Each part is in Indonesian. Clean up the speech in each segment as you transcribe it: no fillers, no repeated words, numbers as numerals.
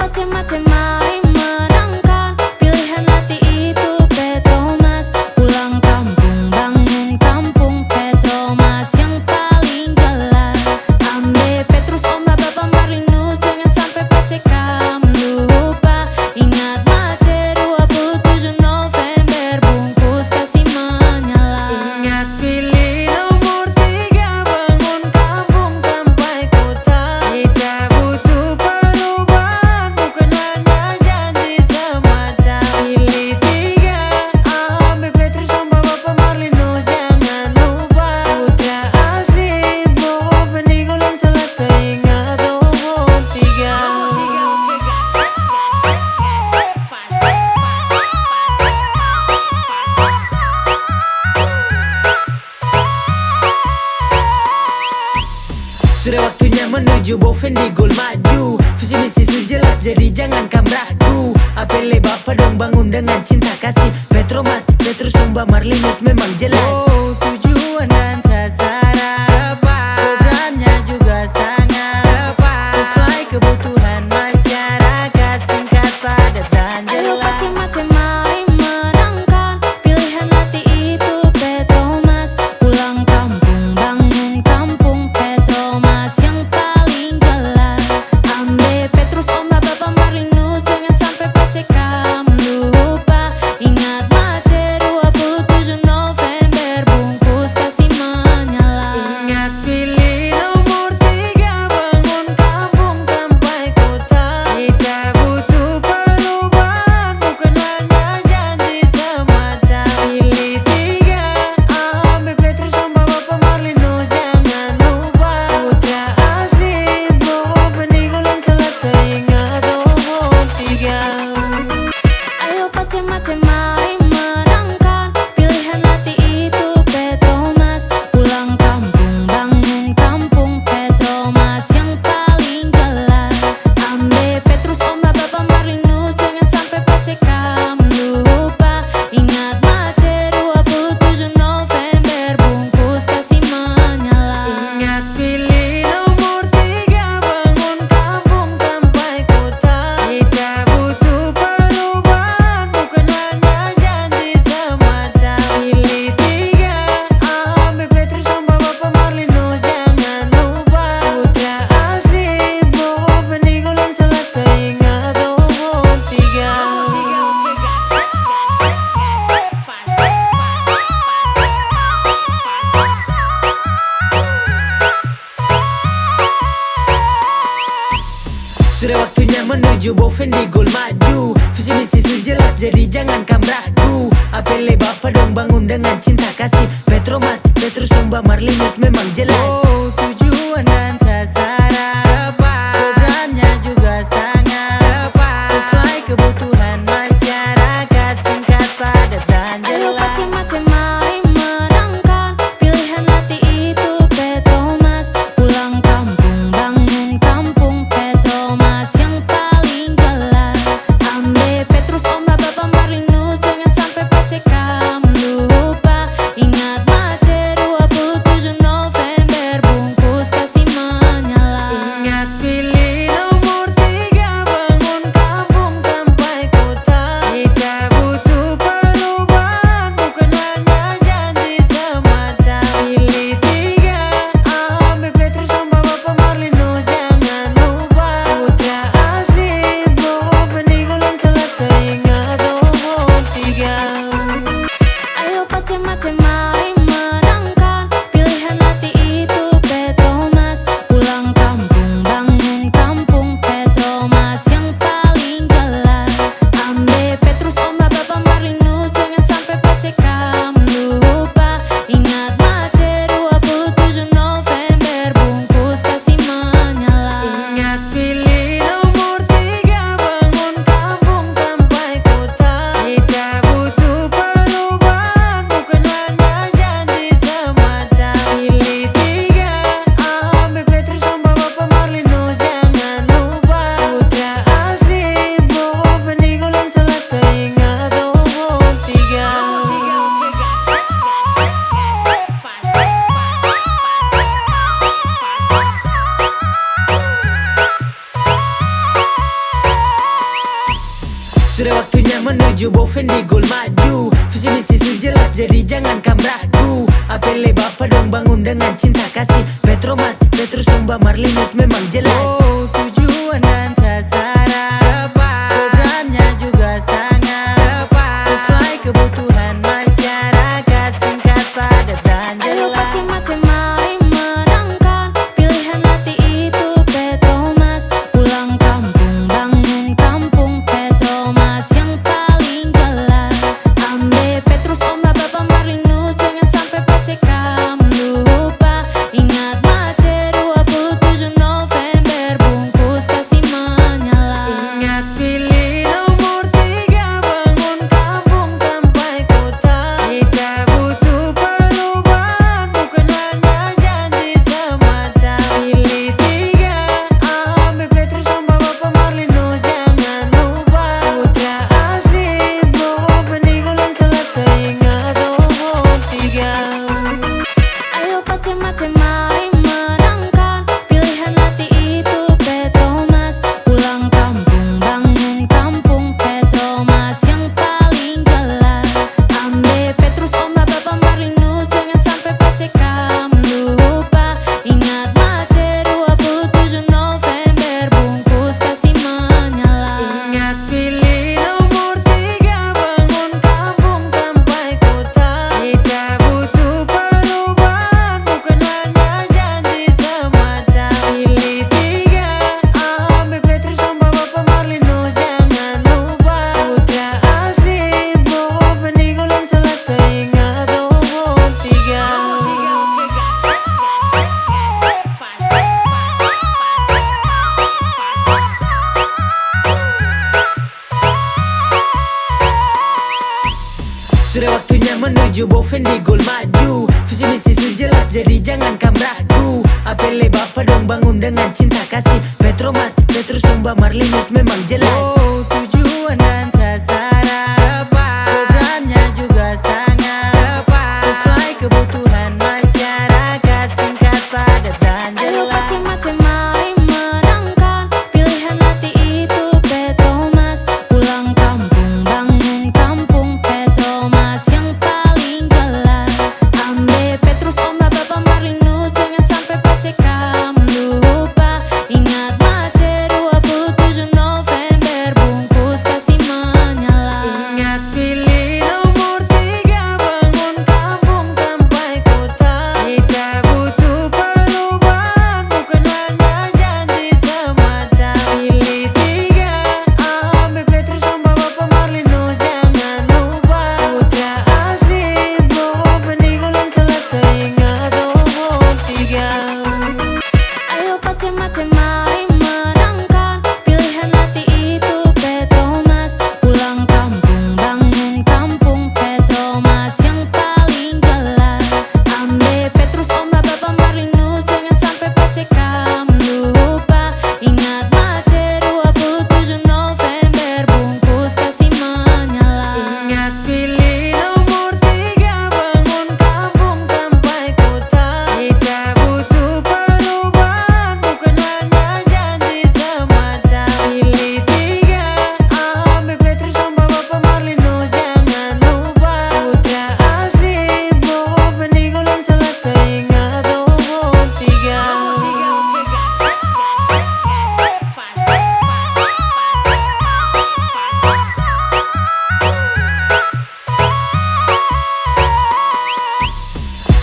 macem-macem mari menangkan. Pilihan hati itu Petromas. Pulang kampung bangun kampung, Petromas yang paling jelas. Ambe Petrus Ombak Bapak Marlinus, jangan sampai PC kamu lupa. Ingat Mace 27 November, bungkus kasih menyala. Ingat pilih nomor 3, bangun kampung sampai kota. Kita butuh perubahan, bukan hanya janji semata. Pilih 3, ambil Petrus Ombak Bapak Marlinus, jangan lupa. Putra asli Bovendigul yang salah teringat nomor 3. Sudah waktunya menuju Bovendigul maju. Visi misi su jelas, jadi jangan kamu ragu. Apele bapak dong bangun dengan cinta kasih. Petromas, Petrus Ombak Marlinus memang jelas. Oh, tujuan dan sasaran tepat, programnya juga sangat tepat, sesuai kebutuhan masyarakat, singkat, padat, dan Ayo jelas. macem-macem mari menangkan. Pilihan hati itu Petromas. Pulang kampung bangun kampung, Petromas yang paling jelas. Ambe Petrus Ombak Bapak Marlinus, jangan sampai PC kamu lupa. Ingat Mace 27 November, bungkus kasih menyala. Ingat pilih nomor 3, bangun kampung sampai kota. Kita butuh perubahan, bukan hanya janji semata. Pilih 3, ambil Petrus Ombak Bapak Marlinus, jangan lupa. Putra asli Bovendigul yang salah teringat nomor 3. Ayo macem-macem mari menangkan. Pilihan hati itu Petromas. Pulang kampung bangun kampung, Petromas yang paling jelas. Ambe Petrus Ombak Bapak Marlinus, jangan sampai PC kamu lupa. Ingat Mace 27 November, bungkus kasih menyala. Ingat pilih nomor 3, bangun kampung sampai kota. Kita butuh perubahan, bukan hanya janji semata. Pilih 3, ambil Petrus Ombak Bapak Marlinus, jangan lupa. Putra asli Bovendigul yang salah teringat nomor 3. Sudah waktunya menuju Bovendigul maju. Visi misi su jelas, jadi jangan kamu ragu. Apele bapak dong bangun dengan cinta kasih. Petromas, Petrus Ombak Marlinus memang jelas. Oh, tujuan dan sasaran tepat, programnya juga sangat tepat, sesuai kebutuhan masyarakat, singkat, padat, dan Ayo jelas. macem-macem mari menangkan. Pilihan hati itu Petromas. Pulang kampung bangun kampung, Petromas yang paling jelas. Ambe Petrus Ombak Bapak Marlinus, jangan sampai PC kamu lupa. Ingat Mace 27 November, bungkus kasih menyala. Sudah waktunya menuju Boven di gol maju. Visi misi su jelas jadi jangan kamu ragu. Apele bapak dong bangun dengan cinta kasih. Petromas, Petrus, Sumba, Marlinus memang jelas. Oh, tujuan dan sasaran programnya juga sangat sesuai kebutuhan masyarakat, singkat, padat, dan Ayo jelas. macem-macem mari menangkan pilihan hati itu Petromas. Pulang kampung bangun kampung Petromas yang paling jelas. Ambe Petrus, Omba, Bapak Marlinus, jangan sampai PCK lupa. Ingat Mace 27 November bungkus kasih menyala. Ingat pilih nomor 3, bangun kampung sampai kota. Kita butuh perubahan, bukan hanya janji semata. Pilih 3, ambil Petrus, Omba, Bapak Marlinus, jangan lupa. Putra asli Boven di Golan Selatan, ingat nomor 3. Ayo macem-macem mari menangkan pilihan hati itu Petromas. Pulang kampung bangun kampung Petromas yang paling jelas. Ambe Petrus, Omba, Bapak Marlinus, jangan sampai PCK lupa. Ingat Mace 27 November bungkus kasih menyala. Ingat pilih nomor 3, bangun kampung sampai kota. Kita butuh perubahan, bukan hanya janji semata. Pilih 3, ambil Petrus, Omba, Bapak Marlinus, jangan lupa. Putra asli Boven di Golan Selatan, ingat nomor 3. Sudah waktunya menuju Boven di gol maju. Visi misi su jelas jadi jangan kamu ragu. Apele bapak dong bangun dengan cinta kasih. Petromas, Petrus, Sumba, Marlinus memang jelas. Oh, tujuan dan sasaran programnya juga sangat sesuai kebutuhan masyarakat, singkat, padat, dan Ayo jelas. macem-macem mari menangkan pilihan hati itu Petromas. Pulang kampung bangun kampung Petromas yang paling jelas. Ambe Petrus, Omba, Bapak Marlinus, jangan sampai PCK lupa. Ingat Mace 27 November bungkus kasih menyala. Ingat pilih nomor 3, bangun kampung sampai kota. Kita butuh perubahan, bukan hanya janji semata. Pilih 3, ambil Petrus, Omba, Bapak Marlinus, jangan lupa. Putra asli Boven di Golan Selatan, ingat nomor 3. Ayo macem-macem mari menangkan pilihan hati itu Petromas. Pulang kampung bangun kampung Petromas yang paling jelas. Ambe Petrus, Omba, Bapak Marlinus, jangan sampai PCK lupa. Ingat Mace 27 November bungkus kasih menyala. Ingat pilih nomor 3, bangun kampung sampai kota. Kita butuh perubahan, bukan hanya janji semata. Pilih 3, ambil Petrus, Omba, Bapak Marlinus, jangan lupa. Putra asli Boven di Golan Selatan, ingat nomor 3.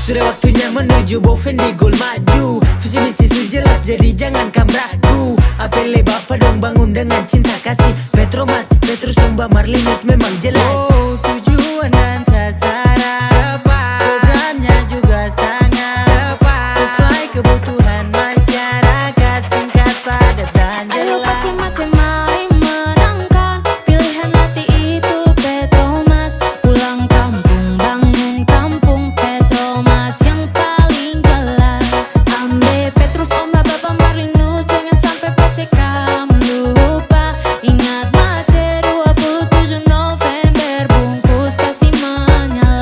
Sudah waktunya menuju Boven di gol maju. Visi misi su jelas jadi jangan kamu ragu. Apele bapak dong bangun dengan cinta kasih. Petromas, Petrus, Sumba, Marlinus memang jelas. Oh, tujuan dan sasaran programnya juga sangat sesuai kebutuhan masyarakat, singkat, padat, dan Ayo jelas. macem-macem mari menangkan pilihan hati itu Petromas. Pulang kampung bangun kampung Petromas yang paling jelas. Ambe Petrus, Omba, Bapak Marlinus, jangan sampai PCK lupa. Ingat Mace 27 November bungkus kasih menyala.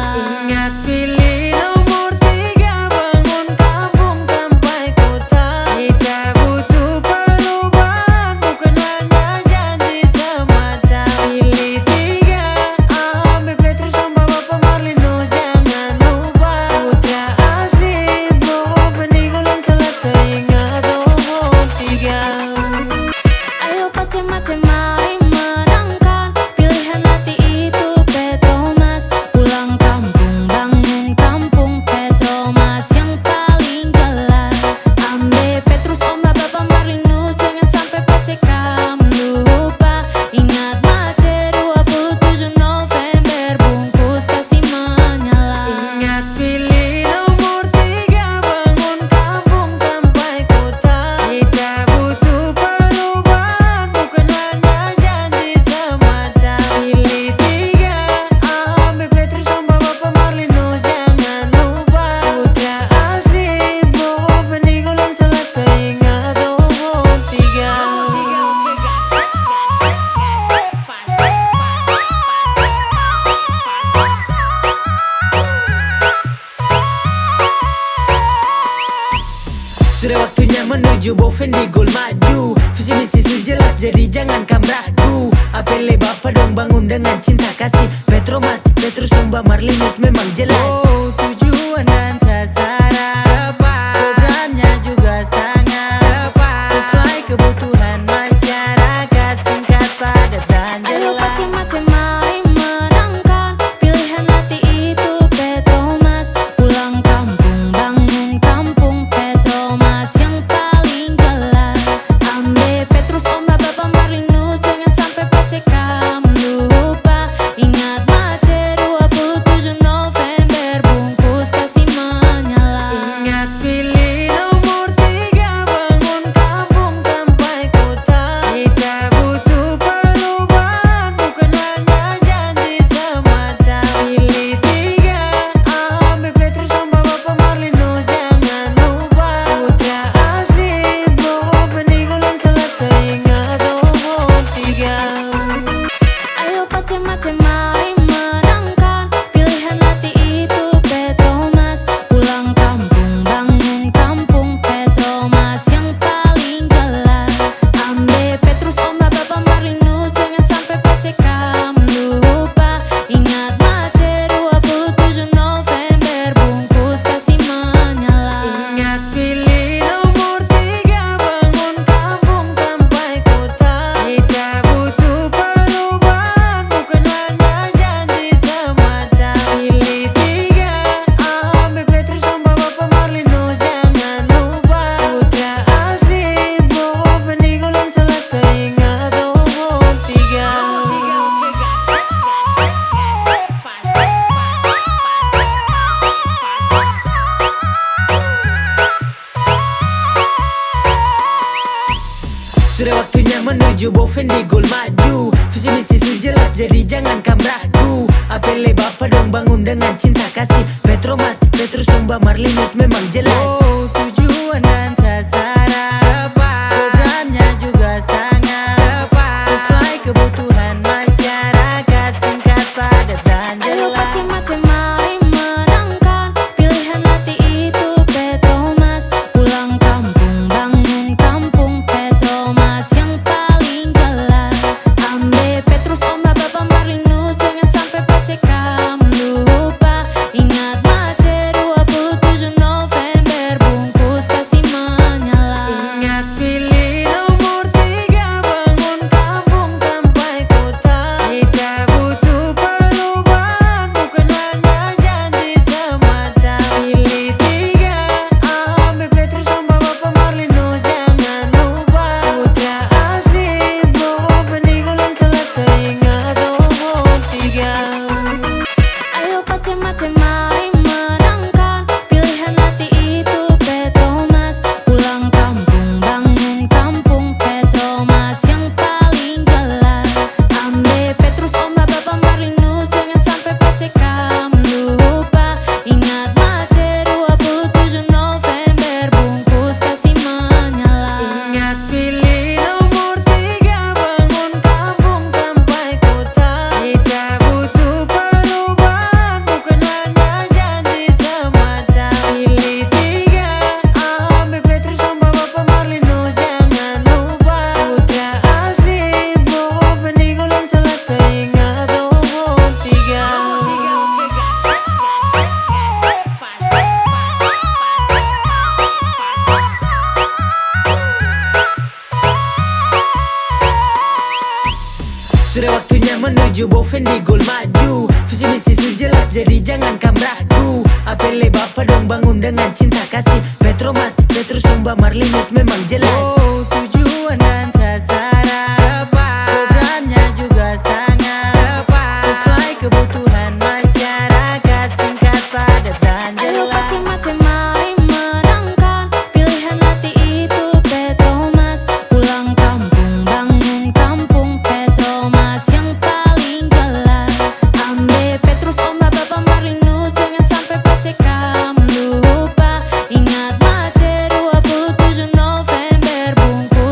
menuju Boven di gol maju. Visi misi su jelas jadi jangan kamu ragu. Apele bapak dong bangun dengan cinta kasih. Petromas, Petrus, Sumba, Marlinus memang jelas. Oh, tujuan dan sasaran tepat, programnya juga sangat tepat, sesuai kebutuhan masyarakat, singkat, padat, dan Ayo jelas. macem-macem mari menangkan pilihan hati itu Petromas. Pulang kampung bangun kampung Petromas yang paling jelas. Ambe Petrus, Omba, Bapak Marlinus, jangan sampai PCK lupa. Ingat Mace 27 November bungkus kasih menyala. Ingat pilih nomor 3, bangun kampung sampai kota. Kita butuh perubahan, bukan hanya janji semata. Pilih 3, ambil Petrus, Omba, Bapak Marlinus, jangan lupa. Putra asli Boven di Gulang Selatan, ingat nomor 3. Ayo macem-macem mari menangkan pilihan hati itu Petromas. Pulang kampung bangun kampung Petromas yang paling jelas. Ambe Petrus, Omba, Bapak Marlinus, jangan sampai PCK lupa. Ingat Mace 27 November bungkus kasih menyala. Ingat pilih nomor 3, bangun kampung sampai kota. Kita butuh perubahan, bukan hanya janji semata. Pilih 3, ambil Petrus, Omba, Bapak Marlinus, jangan lupa. Putra asli Boven di Gulang Selatan, ingat nomor 3. Sudah waktunya menuju Boven di gol maju. Visi misi su jelas jadi jangan kamu ragu. Apele bapak dong bangun dengan cinta kasih. Petromas, Petrus, Sumba, Marlinus memang jelas. Oh, tujuan dan sasaran tepat, programnya juga sangat tepat, sesuai kebutuhan masyarakat, singkat, padat, dan Ayo jelas. macem-macem mari menangkan pilihan hati itu Petromas. Pulang kampung bangun kampung Petromas yang paling jelas. Ambe Petrus, Omba, Bapak Marlinus, jangan sampai PCK lupa. Ingat Mace 27 November bungkus kasih menyala. Ingat pilih nomor 3, bangun kampung sampai kota. Kita butuh perubahan, bukan hanya janji semata. Pilih 3, ambil Petrus, Omba, Bapak Marlinus, jangan lupa. Putra asli Boven di Gulang Selatan, ingat nomor 3. Ayo macem-macem mari menangkan pilihan hati itu Petromas. Pulang kampung bangun kampung Petromas yang paling jelas. Ambe Petrus, Omba, Bapak Marlinus, jangan sampai PCK lupa. Ingat Mace 27 November bungkus kasih menyala. Ingat pilih nomor 3, bangun kampung sampai kota. Kita butuh perubahan, bukan hanya janji semata. Pilih 3, ambil Petrus, Omba, Bapak Marlinus, jangan lupa. Putra asli Boven di Gulang Selatan, ingat nomor 3. Sudah waktunya menuju Boven di gol maju. Visi misi su jelas jadi jangan kamu ragu. Apele bapak dong bangun dengan cinta kasih. Petromas, Petrus, Sumba, Marlinus memang jelas. Oh, tujuan dan sasaran tepat, programnya juga sangat tepat, sesuai kebutuhan masyarakat, singkat, padat, dan Ayo jelas. macem-macem mari menangkan pilihan hati itu Petromas. Pulang kampung bangun kampung Petromas yang paling jelas. Ambe Petrus, Omba, Bapak Marlinus, jangan sampai PCK lupa. Ingat Mace 27 November bungkus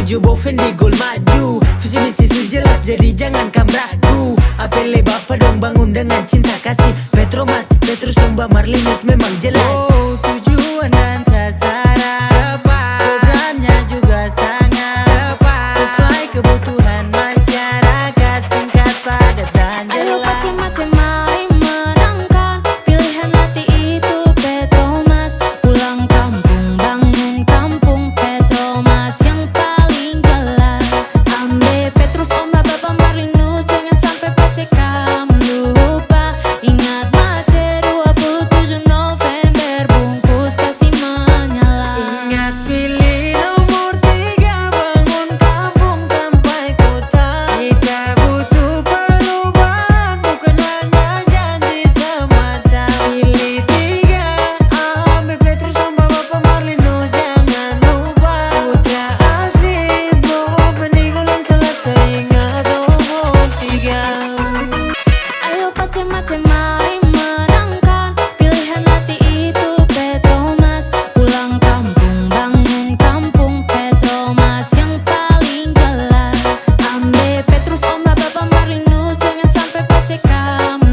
menuju Boven di gol maju. Visi misi su jelas jadi jangan kamu ragu. Apele bapak dong bangun dengan cinta kasih. Petromas, Petrus, Sumba, Marlinus memang jelas. Oh, tujuan dan sasaran tepat, programnya juga sangat tepat, sesuai kebutuhan masyarakat, singkat, padat, dan Ayo jelas. macem-macem mari menangkan pilihan hati itu Petromas. Pulang kampung bangun kampung Petromas yang paling jelas. Ambe Petrus, Omba, Bapak Marlinus, jangan sampai PCK lupa. Ingat Mace 27 November bungkus kasih menyala. Ingat pilih nomor 3, bangun kampung sampai kota. Kita butuh perubahan, bukan hanya janji semata. Pilih 3, ambil Petrus, Omba, Bapak Marlinus, jangan lupa. Putra asli Boven di Golan Selatan, ingat nomor 3. Ayo macem-macem mari menangkan pilihan hati itu Petromas. Pulang kampung bangun kampung Petromas yang paling jelas. Ambe Petrus, Omba, Bapak Marlinus, jangan sampai PCK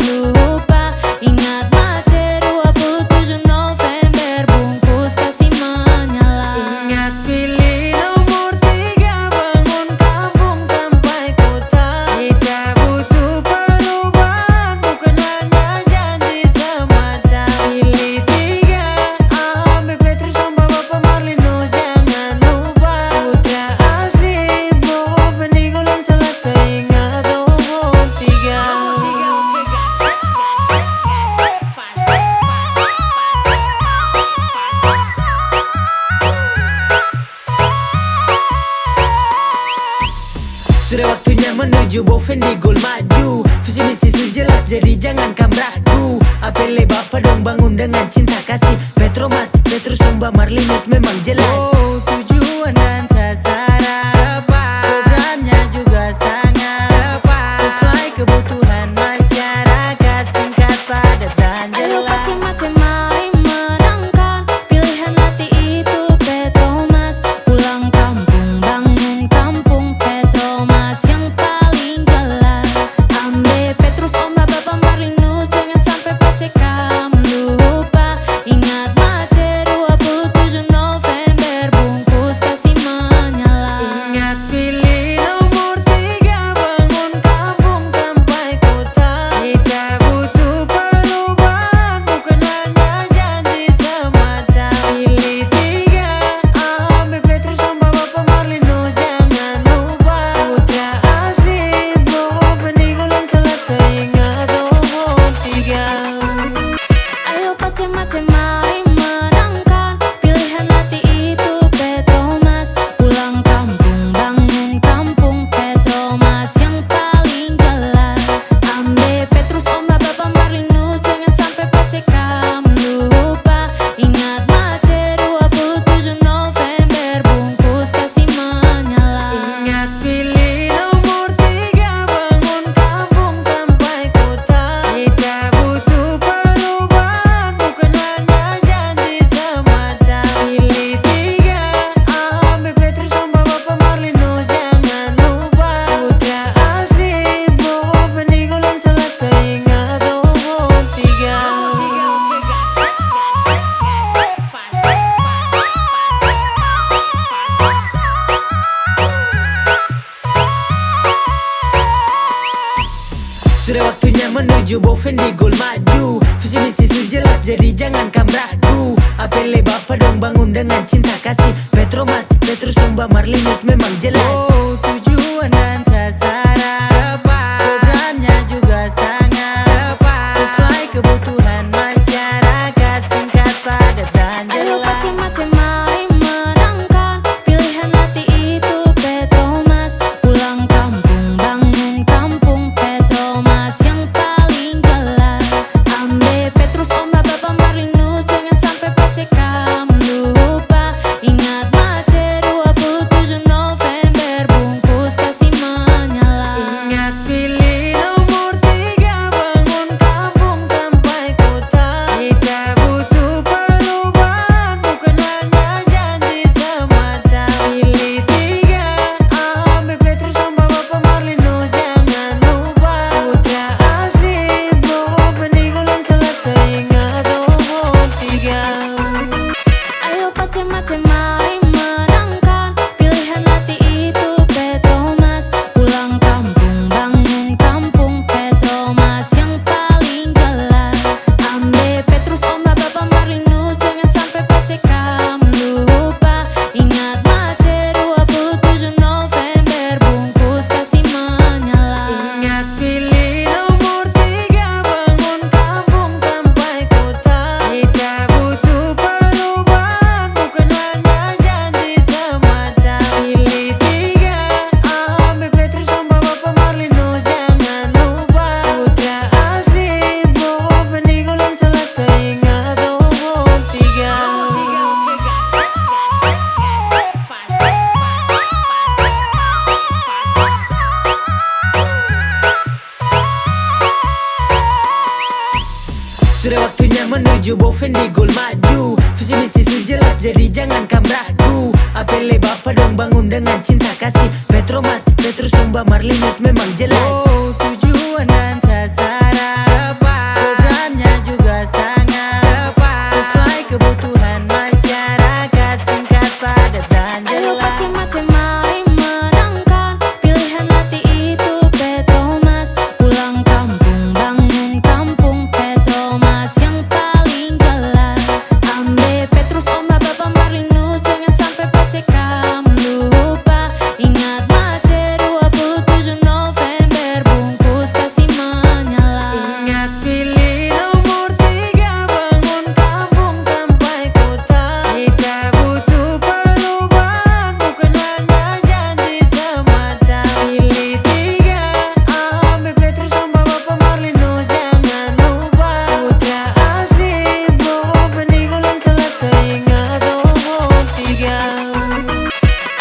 lupa. Ingat Mace 27 November bungkus kasih menyala. Ingat pilih nomor 3, bangun kampung sampai kota. Kita butuh perubahan, bukan hanya janji semata. Pilih 3, ambil Petrus, Omba, Bapak Marlinus, jangan lupa. Putra asli Boven di Golan Selatan, ingat nomor 3. Sudah waktunya menuju Boven di gol maju. Visi misi su jelas jadi jangan kamu ragu. Apele bapak dong bangun dengan cinta kasih. Petromas, Petrus, Sumba, Marlinus memang jelas. Oh, tujuan dan sasaran tepat, programnya juga sangat tepat, sesuai kebutuhan masyarakat, singkat, padat, dan Ayo jelas. macem-macem mari menangkan pilihan hati itu Petromas. Pulang kampung bangun kampung Petromas yang paling jelas. Ambe Petrus, Omba, Bapak Marlinus, jangan sampai PCK lupa. Ingat Mace 27 November bungkus kasih menyala. Ingat pilih nomor 3, bangun kampung sampai kota. Kita butuh perubahan, bukan hanya janji semata. Pilih 3, ambil Petrus, Omba, Bapak Marlinus, jangan lupa. Putra asli Boven di Golan Selatan, ingat nomor 3. Ayo macem-macem mari menangkan pilihan hati itu Petromas. Pulang kampung bangun kampung Petromas yang paling jelas. Ambe Petrus, Omba, Bapak Marlinus, jangan sampai PCK lupa. Ingat Mace 27 November bungkus kasih menyala. Ingat pilih nomor 3, bangun kampung sampai kota. Kita butuh perubahan, bukan hanya janji semata. Pilih 3, ambil Petrus, Omba, Bapak Marlinus, jangan lupa. Putra asli Boven di Golan Selatan, ingat nomor 3. Sudah waktunya menuju Boven di gol maju. Visi misi su jelas jadi jangan kamu ragu. Apele bapak dong bangun dengan cinta kasih. Petromas, Petrus, Sumba, Marlinus memang jelas. Oh, tujuan dan sasaran tepat, programnya juga sangat tepat, sesuai kebutuhan masyarakat, singkat, padat, dan Ayo jelas. macem-macem mari menangkan pilihan hati itu Petromas. Pulang kampung bangun kampung Petromas yang paling jelas. Ambe Petrus, Omba, Bapak Marlinus, jangan sampai PCK lupa. Ingat Mace 27 November jadi jangan kamu ragu. Apele bapak dong bangun dengan cinta kasih. Petromas, Petrus, Sumba, Marlinus memang jelas. Oh, tujuan dan sasaran programnya juga sangat sesuai kebutuhan masyarakat, singkat, padat, dan Ayo jelas. macem-macem mari menangkan pilihan hati itu Petromas. Pulang kampung bangun kampung Petromas yang paling jelas. Ambe Petrus, Omba, Bapak Marlinus, jangan sampai PCK lupa. Ingat Mace 27 November bungkus kasih menyala. Ingat pilih nomor 3, bangun kampung sampai kota. Kita butuh perubahan, bukan hanya janji semata. Pilih 3, ambil Petrus, Sumba, Bapak Marlinus, jangan lupa. Putra asli Bowo Peninggalan Selatan, ingat nomor 3.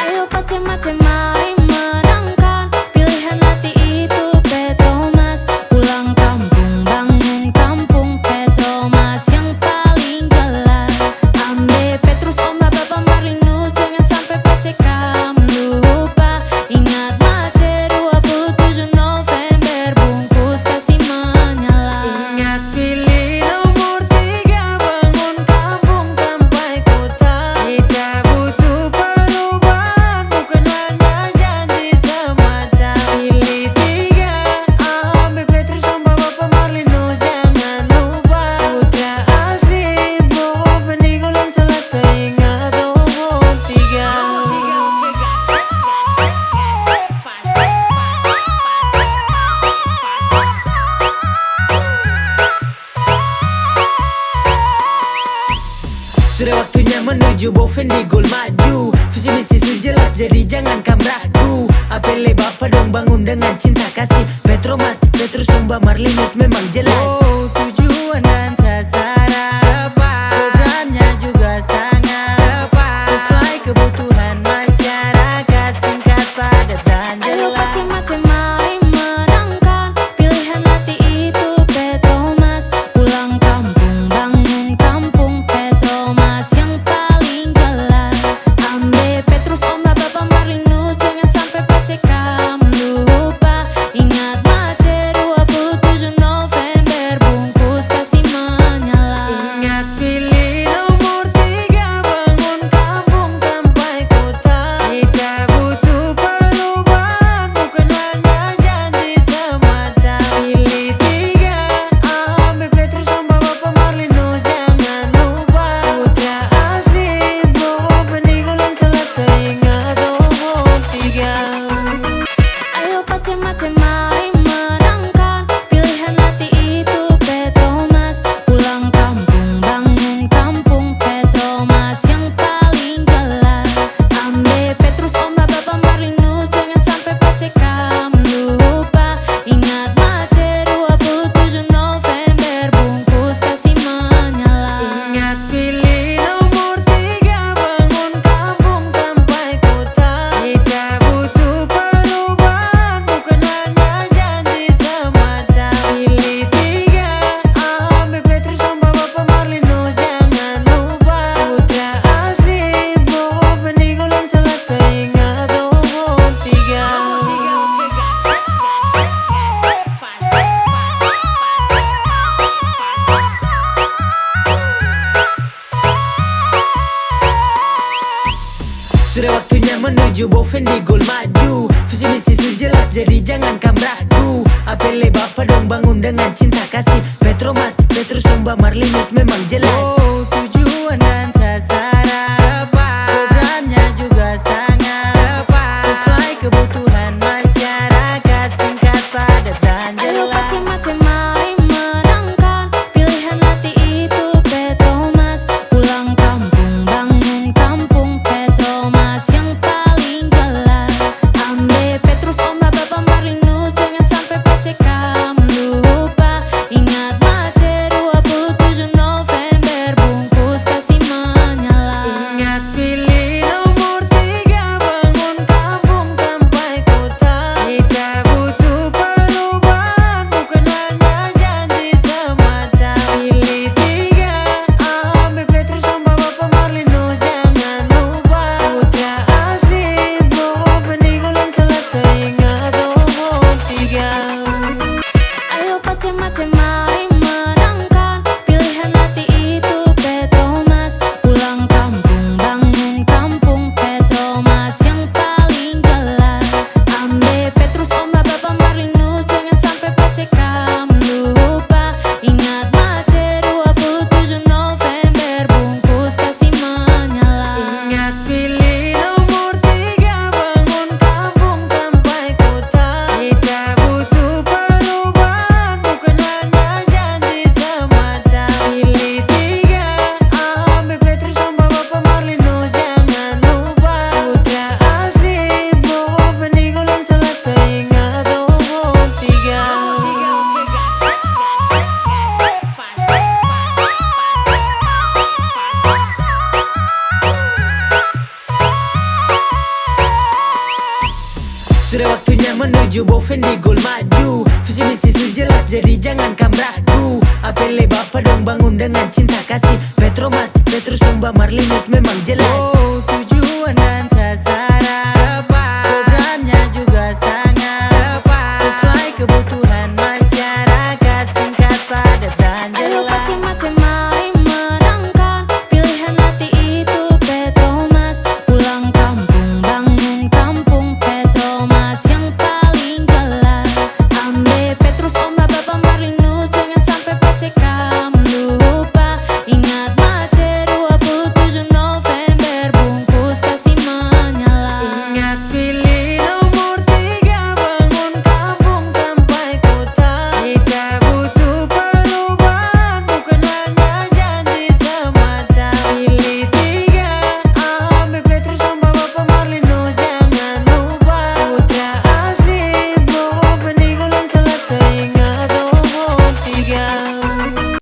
Ayo macem-macem mari menangkan pilihan hati itu Petromas. Pulang kampung bangun kampung Petromas yang paling jelas. Ambe Petrus, Omba, Bapak Marlinus, jangan sampai PCK lupa. Ingat Mace 27 November bungkus kasih menyala. Ingat pilih nomor 3, bangun kampung sampai kota. Kita butuh perubahan, bukan hanya janji semata. Pilih 3, ambil Petrus, Sumba, Bapak Marlinus, jangan lupa. Putra asli Bowo Peninggalan Selatan, ingat nomor 3. Sudah waktunya menuju Bovendi Gol maju. Visi misi su jelas jadi jangan kamu ragu. Apele bapak dong bangun dengan cinta kasih. Petromas, Petrus, Sumba, Marlinus memang jelas. Oh, tujuan dan sasaran programnya juga sangat sesuai kebutuhan masyarakat, singkat, padat, dan Ayo jelas. macem-macem mari menangkan pilihan hati itu Petromas. Pulang kampung bangun kampung Petromas yang paling jelas. Ambe Petrus, Omba, Bapak Marlinus, jangan sampai PCK lupa. Ingat Mace 27 November bungkus kasih menyala. Ingat pilih nomor 3, bangun kampung sampai kota. Kita butuh perubahan, bukan hanya janji semata. Pilih 3, ambil Petrus, Sumba, Bapak Marlinus, jangan lupa. Putra asli Bowo Peninggalan Selatan, ingat nomor 3. Ayo macem-macem mari menangkan pilihan hati itu Petromas. Pulang kampung bangun kampung Petromas yang paling jelas. Ambe Petrus, Omba, Bapak Marlinus, jangan sampai PCK lupa. Ingat Mace 27 November bungkus kasih menyala. Ingat pilih nomor 3, bangun kampung sampai kota. Kita butuh perubahan, bukan hanya janji semata. Pilih 3, ambil Petrus, Sumba, Bapak Marlinus, jangan lupa. Putra asli Bowo Peninggalan Selatan, ingat nomor 3. Sudah waktunya menuju Bovendi Gol maju. Visi misi su jelas jadi jangan kamu ragu. Apele bapak dong bangun dengan cinta kasih. Petromas, Petrus, Sumba, Marlinus memang jelas. Oh, tujuan dan sasaran programnya juga sangat sesuai kebutuhan masyarakat, singkat, padat, dan Ayo jelas. macem-macem mari menangkan pilihan hati itu Petromas. Pulang kampung bangun kampung Petromas yang paling jelas. Ambe Petrus, Omba, Bapak Marlinus, jangan sampai PCK lupa. Ingat Mace 27 November bungkus menuju Bovendi Goal maju. Visi misi su jelas jadi jangan kamu ragu. Apele bapak dong bangun dengan cinta kasih. Petromas, Petrus, Sumba, Marlinus memang jelas. Oh, tujuan dan sasaran